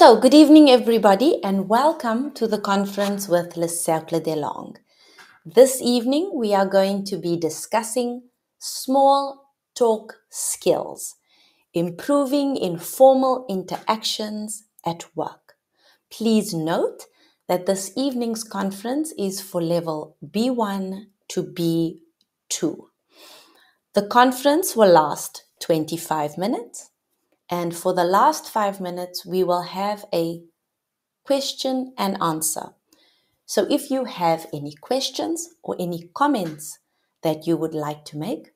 So, good evening, everybody, and welcome to the conference with le Cercle des Langues. This evening, we are going to be discussing small talk skills, improving informal interactions at work. Please note that this evening's conference is for level B1 to B2. The conference will last 25 minutes. And for the last 5 minutes, we will have a question and answer. So if you have any questions or any comments that you would like to make,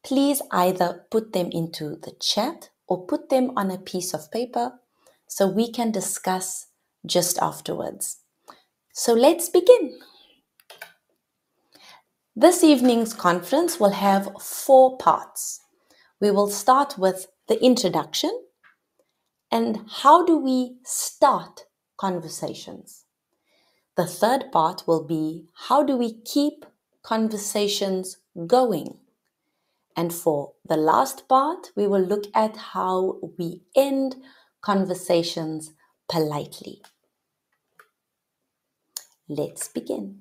please either put them into the chat or put them on a piece of paper so we can discuss just afterwards. So let's begin. This evening's conference will have 4 parts. We will start with the introduction and how do we start conversations. The third part will be how do we keep conversations going. And for the last part, we will look at how we end conversations politely. Let's begin.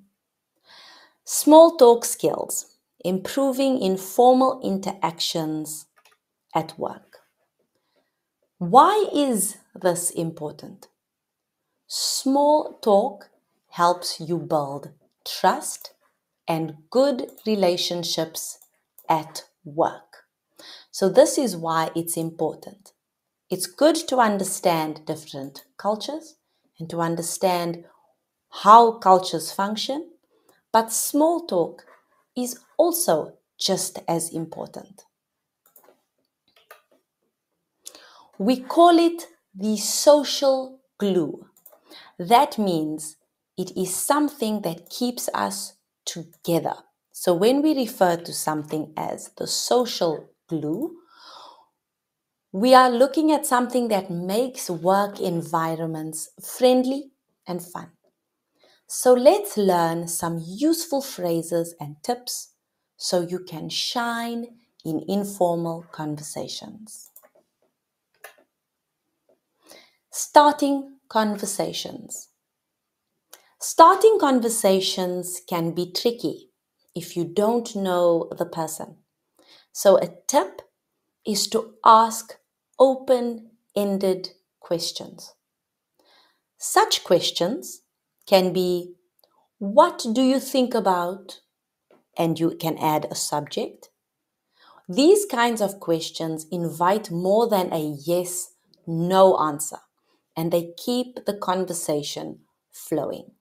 Small talk skills, improving informal interactions at work. Why is this important? Small talk helps you build trust and good relationships at work. So this is why it's important. It's good to understand different cultures and to understand how cultures function, but small talk is also just as important. We call it the social glue. That means it is something that keeps us together. So when we refer to something as the social glue, we are looking at something that makes work environments friendly and fun. So let's learn some useful phrases and tips so you can shine in informal conversations. Starting conversations. Starting conversations can be tricky if you don't know the person. So a tip is to ask open-ended questions. Such questions can be, what do you think about? And you can add a subject. These kinds of questions invite more than a yes/no answer, and they keep the conversation flowing.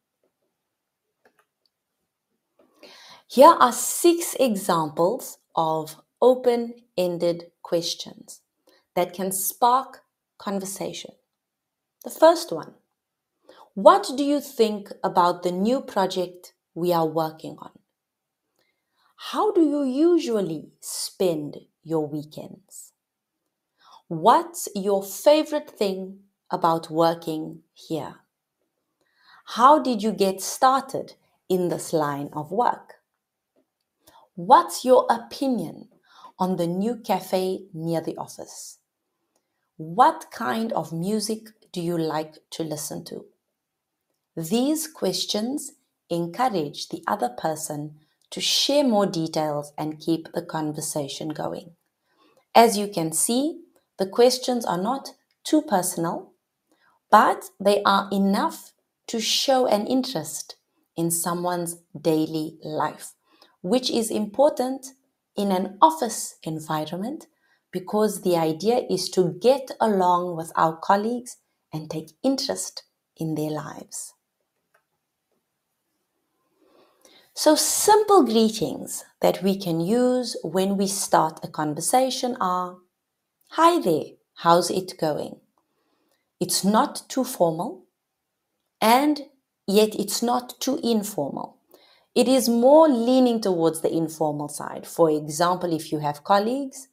Here are 6 examples of open-ended questions that can spark conversation. The first one, what do you think about the new project we are working on? How do you usually spend your weekends? What's your favorite thing about working here? How did you get started in this line of work? What's your opinion on the new cafe near the office? What kind of music do you like to listen to? These questions encourage the other person to share more details and keep the conversation going. As you can see, the questions are not too personal, but they are enough to show an interest in someone's daily life, which is important in an office environment because the idea is to get along with our colleagues and take interest in their lives. So simple greetings that we can use when we start a conversation are, hi there, how's it going? It's not too formal and yet it's not too informal. It is more leaning towards the informal side. For example, if you have colleagues,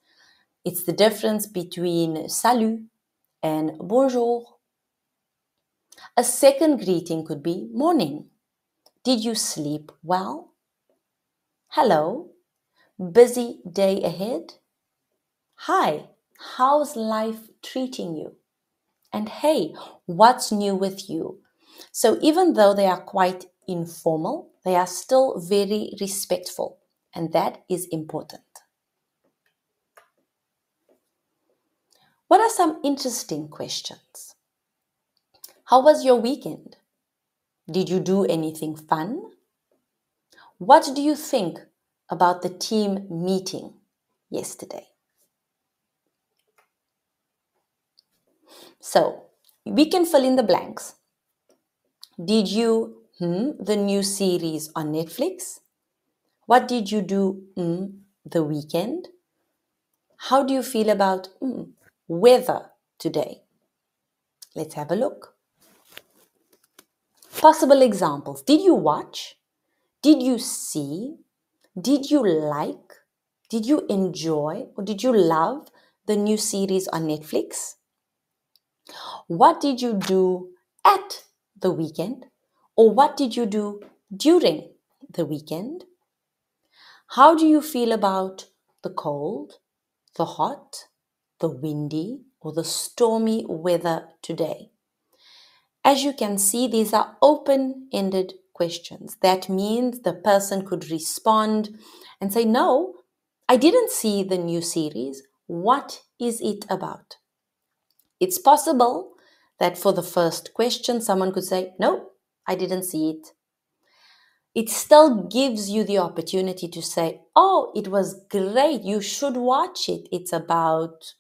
it's the difference between salut and bonjour. A second greeting could be morning. Did you sleep well? Hello. Busy day ahead? Hi. How's life treating you? And hey, what's new with you? So even though they are quite informal, they are still very respectful, and that is important. What are some interesting questions? How was your weekend? Did you do anything fun? What do you think about the team meeting yesterday? So we can fill in the blanks. Did you the new series on Netflix? What did you do the weekend? How do you feel about weather today? Let's have a look. Possible examples. Did you watch? Did you see? Did you like? Did you enjoy? Or did you love the new series on Netflix? What did you do at the weekend? Or what did you do during the weekend? How do you feel about the cold, the hot, the windy, or the stormy weather today? As you can see, these are open-ended questions. That means the person could respond and say, no, I didn't see the new series. What is it about? It's possible that for the first question, someone could say, no, I didn't see it. It still gives you the opportunity to say, oh, it was great. You should watch it. It's about,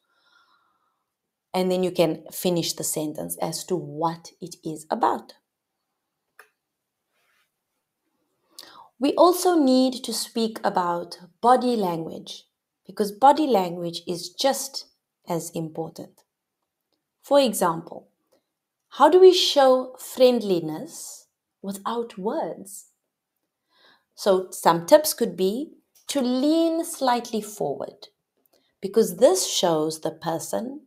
and then you can finish the sentence as to what it is about. We also need to speak about body language because body language is just as important. For example, how do we show friendliness without words? So some tips could be to lean slightly forward because this shows the person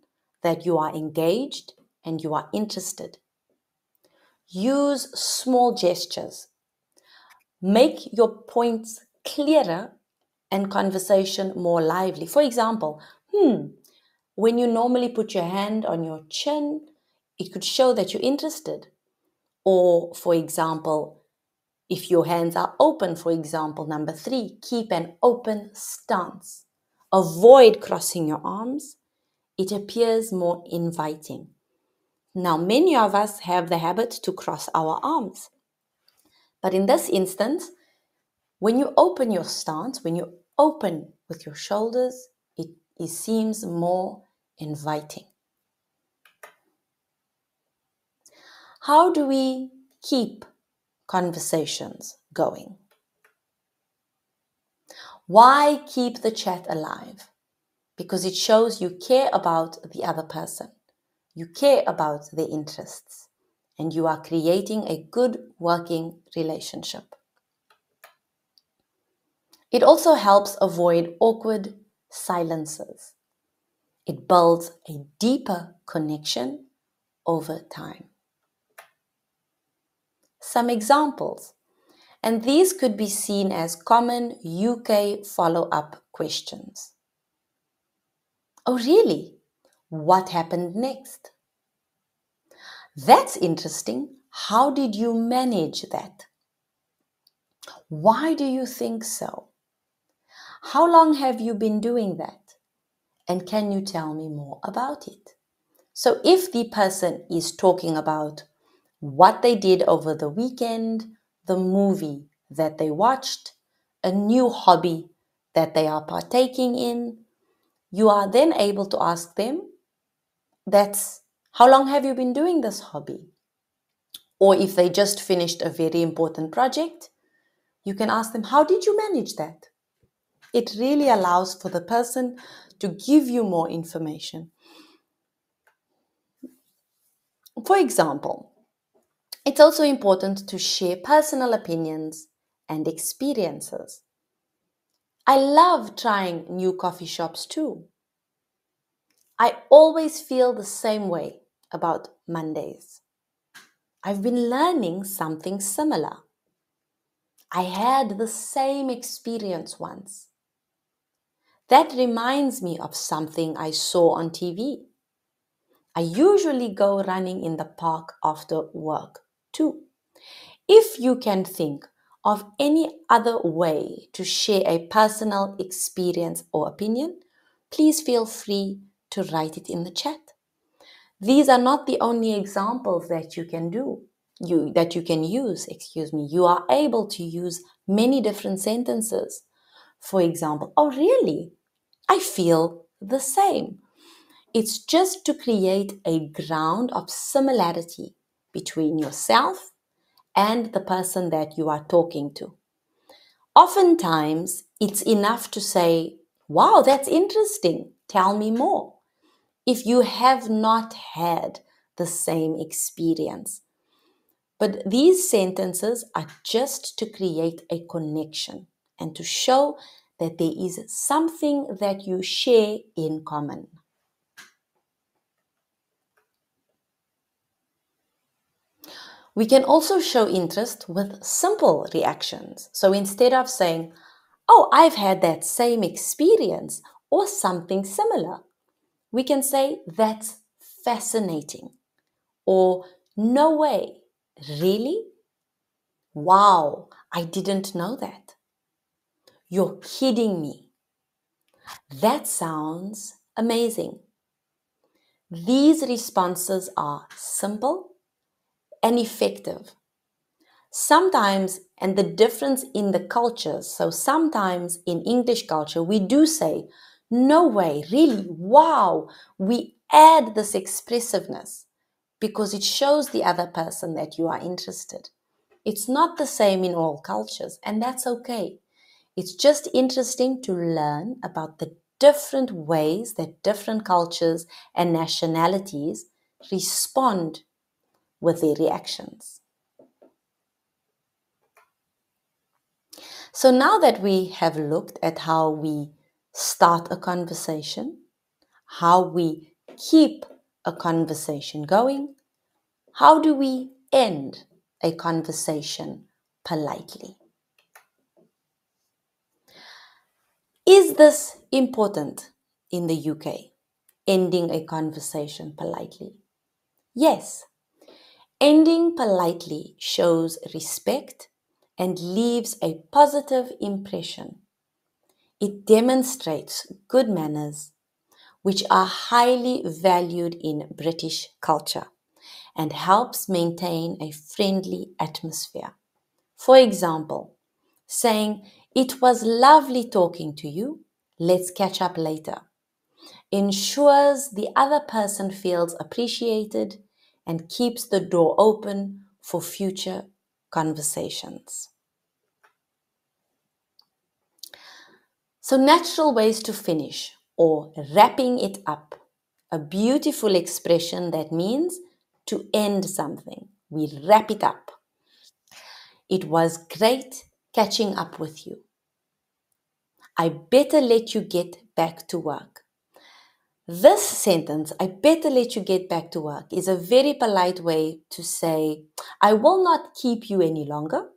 that you are engaged and you are interested. Use small gestures. Make your points clearer and conversation more lively. For example, when you normally put your hand on your chin, it could show that you're interested. Or, for example, if your hands are open, for example, number 3, keep an open stance. Avoid crossing your arms. It appears more inviting. Now, many of us have the habit to cross our arms. But in this instance, when you open your stance, when you open with your shoulders, it seems more inviting. How do we keep conversations going? Why keep the chat alive? Because it shows you care about the other person. You care about their interests, and you are creating a good working relationship. It also helps avoid awkward silences. It builds a deeper connection over time. Some examples, and these could be seen as common UK follow-up questions. Oh, really? What happened next? That's interesting. How did you manage that? Why do you think so? How long have you been doing that? And can you tell me more about it? So if the person is talking about what they did over the weekend, the movie that they watched, a new hobby that they are partaking in, you are then able to ask them, that's how long have you been doing this hobby? Or if they just finished a very important project, you can ask them, how did you manage that? It really allows for the person to give you more information. For example, it's also important to share personal opinions and experiences. I love trying new coffee shops too. I always feel the same way about Mondays. I've been learning something similar. I had the same experience once. That reminds me of something I saw on TV. I usually go running in the park after work too. If you can think of any other way to share a personal experience or opinion, please feel free to write it in the chat. These are not the only examples that you can use. You are able to use many different sentences. For example, oh really? I feel the same. It's just to create a ground of similarity between yourself and the person that you are talking to. Oftentimes, it's enough to say, wow, that's interesting. Tell me more. If you have not had the same experience. But these sentences are just to create a connection and to show that there is something that you share in common. We can also show interest with simple reactions. So instead of saying, oh, I've had that same experience or something similar, we can say, that's fascinating. Or, no way, really? Wow, I didn't know that. You're kidding me. That sounds amazing. These responses are simple and effective. Sometimes, and the difference in the cultures, so sometimes in English culture, we do say, no way, really, wow. We add this expressiveness because it shows the other person that you are interested. It's not the same in all cultures, and that's okay. It's just interesting to learn about the different ways that different cultures and nationalities respond with their reactions. So now that we have looked at how we start a conversation, how we keep a conversation going, how do we end a conversation politely? Is this important in the UK, ending a conversation politely? Yes. Ending politely shows respect and leaves a positive impression. It demonstrates good manners, which are highly valued in British culture, and helps maintain a friendly atmosphere. For example, saying, it was lovely talking to you, let's catch up later, ensures the other person feels appreciated and keeps the door open for future conversations. So natural ways to finish, or wrapping it up, a beautiful expression that means to end something. We wrap it up. It was great catching up with you. I better let you get back to work. This sentence, I better let you get back to work, is a very polite way to say, I will not keep you any longer.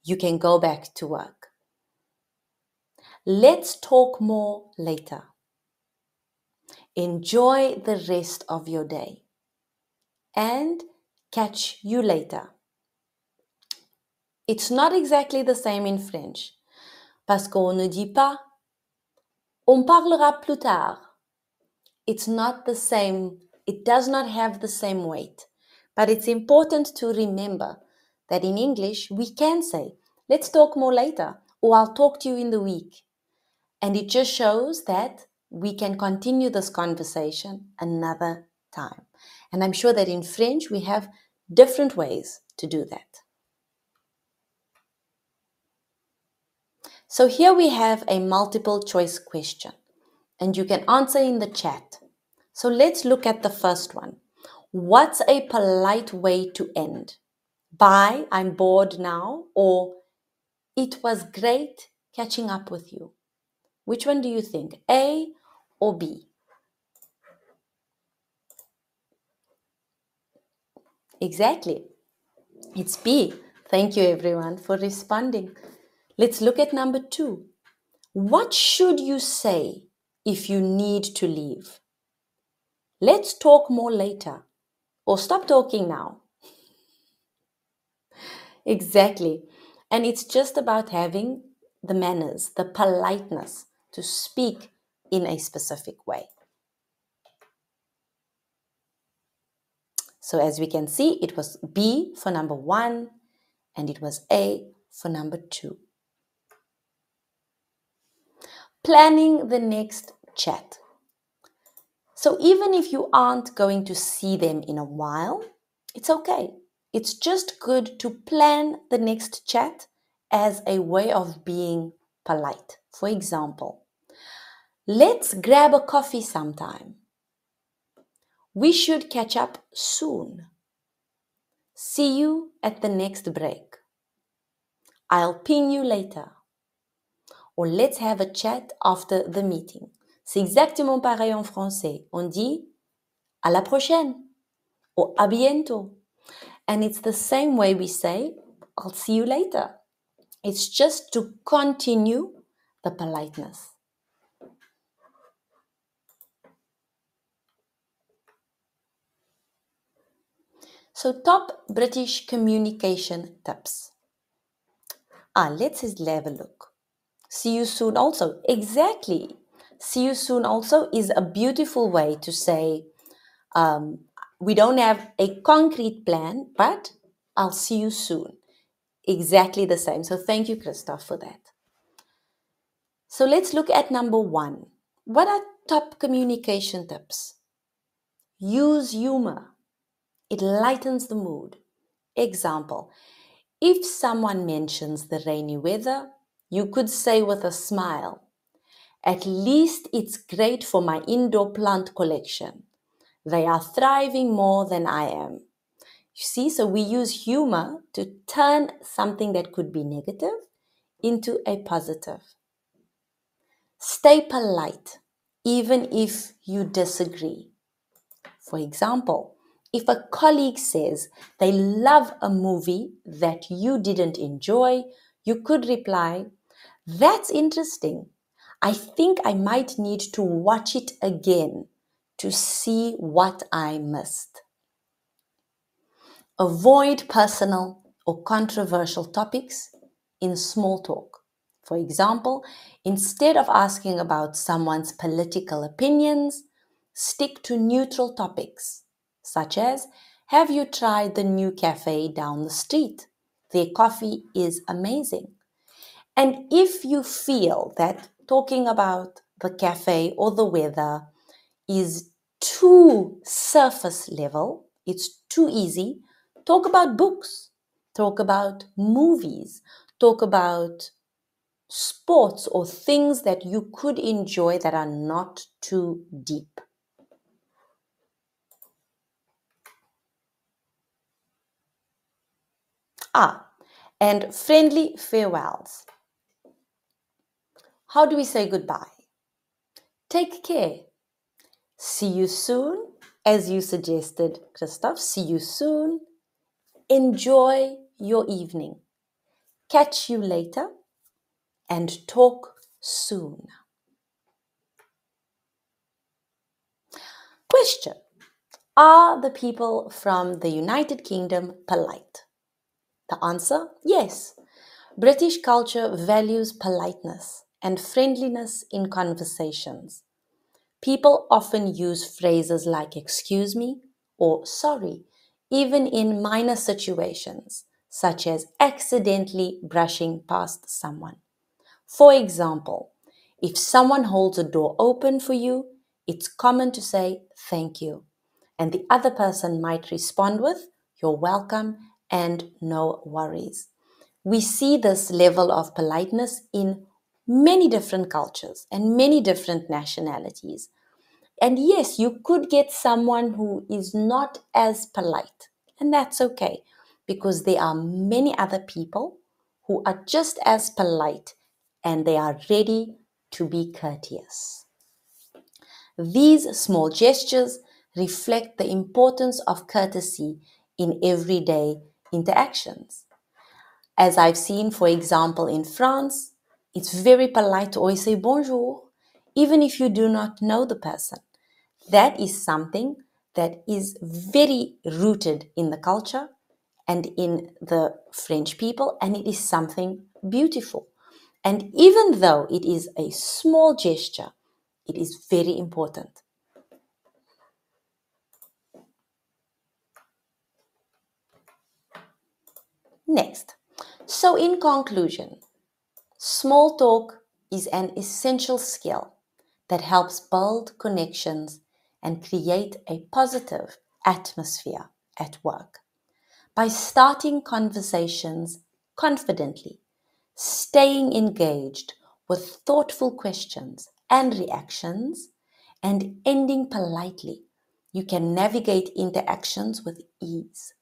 You can go back to work. Let's talk more later. Enjoy the rest of your day. And catch you later. It's not exactly the same in French, parce qu'on ne dit pas on parlera plus tard. It's not the same, it does not have the same weight. But it's important to remember that in English we can say, let's talk more later, or I'll talk to you in the week. And it just shows that we can continue this conversation another time. And I'm sure that in French we have different ways to do that. So here we have a multiple choice question, and you can answer in the chat. So let's look at the first one. What's a polite way to end? By, I'm bored now, or it was great catching up with you. Which one do you think, A or B? Exactly. It's B. Thank you everyone for responding. Let's look at number 2. What should you say if you need to leave? Let's talk more later. Or stop talking now. Exactly. And it's just about having the manners, the politeness to speak in a specific way. So as we can see, it was B for number 1 and it was A for number 2. Planning the next chat. So even if you aren't going to see them in a while, it's okay. It's just good to plan the next chat as a way of being polite. For example, let's grab a coffee sometime. We should catch up soon. See you at the next break. I'll ping you later. Or let's have a chat after the meeting. C'est exactement pareil en français. On dit à la prochaine or à bientôt. And it's the same way we say, I'll see you later. It's just to continue the politeness. So top British communication tips. Let's have a look. See you soon also. Exactly. See you soon also is a beautiful way to say, we don't have a concrete plan, but I'll see you soon. Exactly the same. So thank you, Christoph, for that. So let's look at number 1. What are top communication tips? Use humor. It lightens the mood. Example, if someone mentions the rainy weather, you could say with a smile, at least it's great for my indoor plant collection. They are thriving more than I am. You see, so we use humor to turn something that could be negative into a positive. Stay polite, even if you disagree. For example, if a colleague says they love a movie that you didn't enjoy, you could reply, that's interesting. I think I might need to watch it again to see what I missed. Avoid personal or controversial topics in small talk. For example, instead of asking about someone's political opinions, stick to neutral topics, such as, have you tried the new cafe down the street? Their coffee is amazing. And if you feel that talking about the cafe or the weather is too surface level, it's too easy, talk about books, talk about movies, talk about sports or things that you could enjoy that are not too deep. And friendly farewells. How do we say goodbye? Take care. See you soon, as you suggested, Christoph. See you soon. Enjoy your evening. Catch you later and talk soon. Question. Are the people from the United Kingdom polite? The answer, yes. British culture values politeness and friendliness in conversations. People often use phrases like excuse me or sorry, even in minor situations, such as accidentally brushing past someone. For example, if someone holds a door open for you, it's common to say thank you, and the other person might respond with you're welcome and no worries. We see this level of politeness in many different cultures and many different nationalities. And yes, you could get someone who is not as polite, and that's okay, because there are many other people who are just as polite and they are ready to be courteous. These small gestures reflect the importance of courtesy in everyday interactions. As I've seen, for example, in France, it's very polite to always say bonjour, even if you do not know the person. That is something that is very rooted in the culture and in the French people, and it is something beautiful. And even though it is a small gesture, it is very important. Next, so in conclusion, small talk is an essential skill that helps build connections and create a positive atmosphere at work. By starting conversations confidently, staying engaged with thoughtful questions and reactions, and ending politely, you can navigate interactions with ease.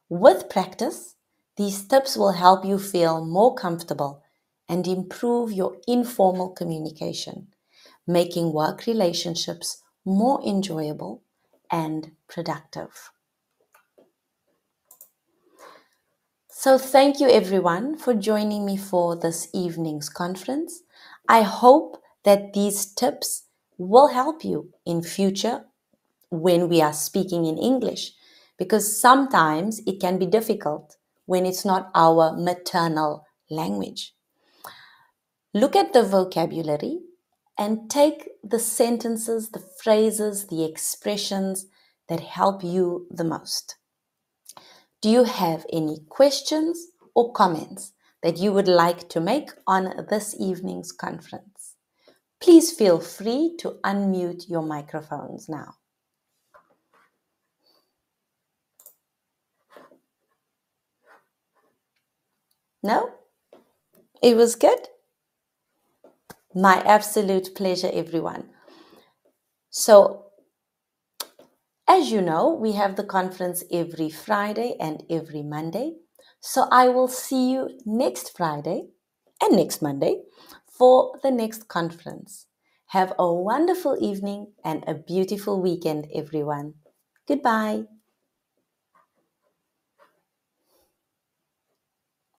With practice, these tips will help you feel more comfortable and improve your informal communication, making work relationships more enjoyable and productive. So thank you everyone for joining me for this evening's conference. I hope that these tips will help you in future when we are speaking in English, because sometimes it can be difficult when it's not our maternal language. Look at the vocabulary and take the sentences, the phrases, the expressions that help you the most. Do you have any questions or comments that you would like to make on this evening's conference? Please feel free to unmute your microphones now. No? It was good? My absolute pleasure, everyone. So, as you know, we have the conference every Friday and every Monday. So I will see you next Friday and next Monday for the next conference. Have a wonderful evening and a beautiful weekend, everyone. Goodbye.